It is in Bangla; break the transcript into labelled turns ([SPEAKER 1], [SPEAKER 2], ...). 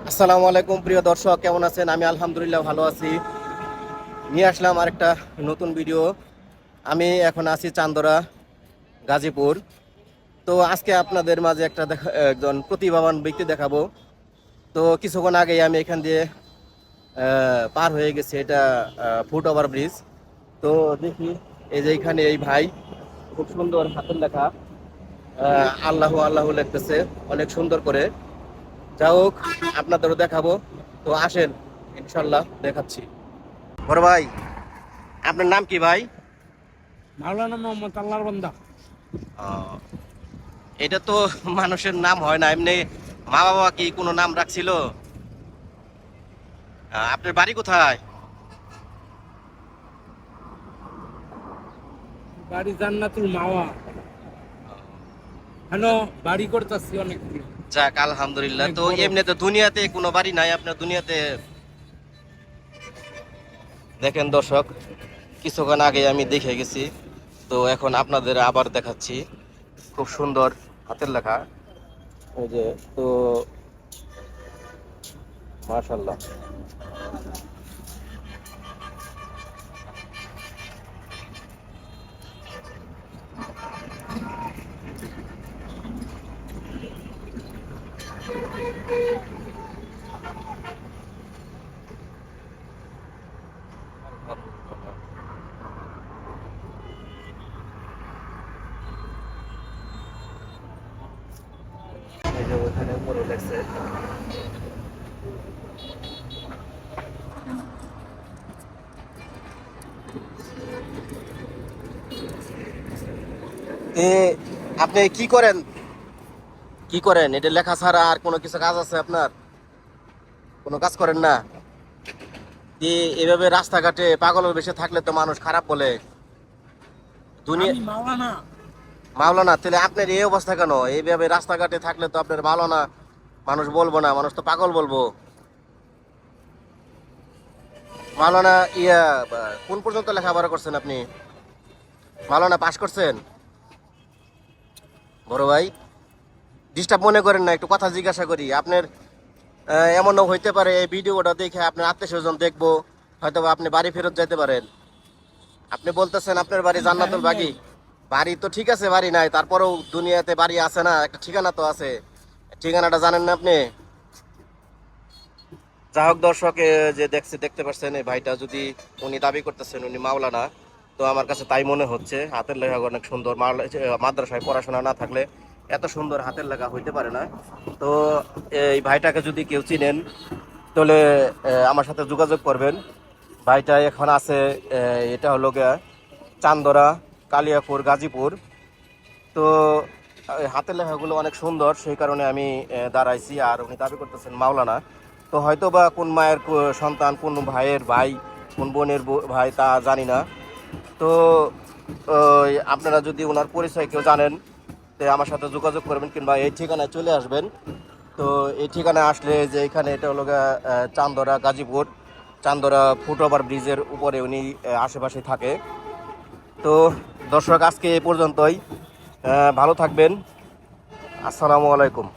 [SPEAKER 1] আসসালামু আলাইকুম প্রিয় দর্শক, কেমন আছেন? আমি আলহামদুলিল্লাহ ভালো আছি। নিয়ে আসলাম আরেকটা নতুন ভিডিও। আমি এখন আছি চান্দরা, গাজীপুর। তো আজকে আপনাদের মাঝে একজন প্রতিভাবান ব্যক্তি দেখাবো। তো কিছুক্ষণ আগেই আমি এখান দিয়ে পার হয়ে গেছি, এটা ফুট ওভার ব্রিজ। তো দেখি, এই যে এখানে এই ভাই খুব সুন্দর হাতের লেখা আল্লাহু আল্লাহু লিখতেছে অনেক সুন্দর করে। যা হোক, আপনাদেরও দেখাবো। তো আসেন, ইনশাল্লাহ দেখাচ্ছি। বড় ভাই, আপনার নাম কি ভাই?
[SPEAKER 2] মাওলানা মোহাম্মদ আল্লাহর বান্দা।
[SPEAKER 1] আহ, এটা তো মানুষের নাম হয় না এমনি। মা বাবা কি কোনো নাম রাখছিল? আপনার বাড়ি কোথায়?
[SPEAKER 2] বাড়ি জান্নাতুল মাওয়া। হেন বাড়ি করতেছি অনেক দিন।
[SPEAKER 1] যাক আলহামদুলিল্লাহ।
[SPEAKER 2] অনেক
[SPEAKER 1] তো
[SPEAKER 2] বড়।
[SPEAKER 1] এমনি তো দুনিয়াতে কোনো বাড়ি নাই আপনার দুনিয়াতে? দেখেন দর্শক, কিছুক্ষণ আগে আমি দেখে গেছি, তো এখন আপনাদের আবার দেখাচ্ছি। খুব সুন্দর হাতের লেখা, ওই যে। তো মাশাআল্লাহ। এই যে ওখানে উপরে লেখছে। এ, আপনি কি করেন? কি করেন? এটা লেখা ছাড়া আর কোনো কিছু কাজ আছে আপনার? কোনো কাজ করেন না? যে এভাবে রাস্তাঘাটে পাগলের বেশে থাকলে তো মানুষ খারাপ বলে। দুনিয়া
[SPEAKER 2] আমি মাওলানা।
[SPEAKER 1] মাওলানা, তাহলে আপনার এই অবস্থা কেন? এইভাবে রাস্তাঘাটে থাকলে তো আপনার মাওলানা মানুষ বলবো না, মানুষ তো পাগল বলবো। মাওলানা কোন পর্যন্ত লেখাপড়া করছেন আপনি? মাওলানা পাশ করছেন? বড় ভাই, ডিস্টার্ব মনে করেন না, একটু কথা জিজ্ঞাসা করি আপনার। এমনও হইতে পারে এই ভিডিওটা দেখে আপনার আত্মীয় স্বজন দেখবো, হয়তো বা আপনি বাড়ি ফেরত যেতে পারেন। আপনি বলতেছেন আপনার বাড়ি জান্নাতুল বাগি। বাড়ি তো ঠিক আছে, বাড়ি নাই, তারপরেও দুনিয়াতে বাড়ি আছে না, একটা ঠিকানা তো আছে। ঠিকানাটা জানেন না আপনি? যা হোক দর্শক, যে দেখতে পাচ্ছেন এই ভাইটা, যদি উনি দাবি করতেছেন উনি মাওলানা, তো আমার কাছে তাই মনে হচ্ছে। হাতের লেখা অনেক সুন্দর। মাদ্রাসায় পড়াশোনা না থাকলে এত সুন্দর হাতের লেখা হইতে পারে না। তো এই ভাইটাকে যদি কেউ চিনেন, তাহলে আমার সাথে যোগাযোগ করবেন। ভাইটা এখন আছে, এটা হলো গিয়া চান্দরা, কালিয়াপুর, গাজীপুর। তো হাতের লেখাগুলো অনেক সুন্দর, সেই কারণে আমি দাঁড়াইছি। আর উনি দাবি করতেছেন মাওলানা। তো হয়তো বা কোন মায়ের সন্তান, কোন ভাইয়ের ভাই, কোন বোনের ভাই, তা জানি না। তো আপনারা যদি ওনার পরিচয় কেউ জানেন, তো আমার সাথে যোগাযোগ করবেন, কিংবা এই ঠিকানায় চলে আসবেন। তো এই ঠিকানায় আসলে, যে এখানে এটা হলো চান্দরা, গাজীপুর, চান্দরা ফুট ওভার ব্রিজের উপরে উনি আশেপাশে থাকে। তো দর্শক, আজকে এই পর্যন্তই। ভালো থাকবেন। আসসালামু আলাইকুম।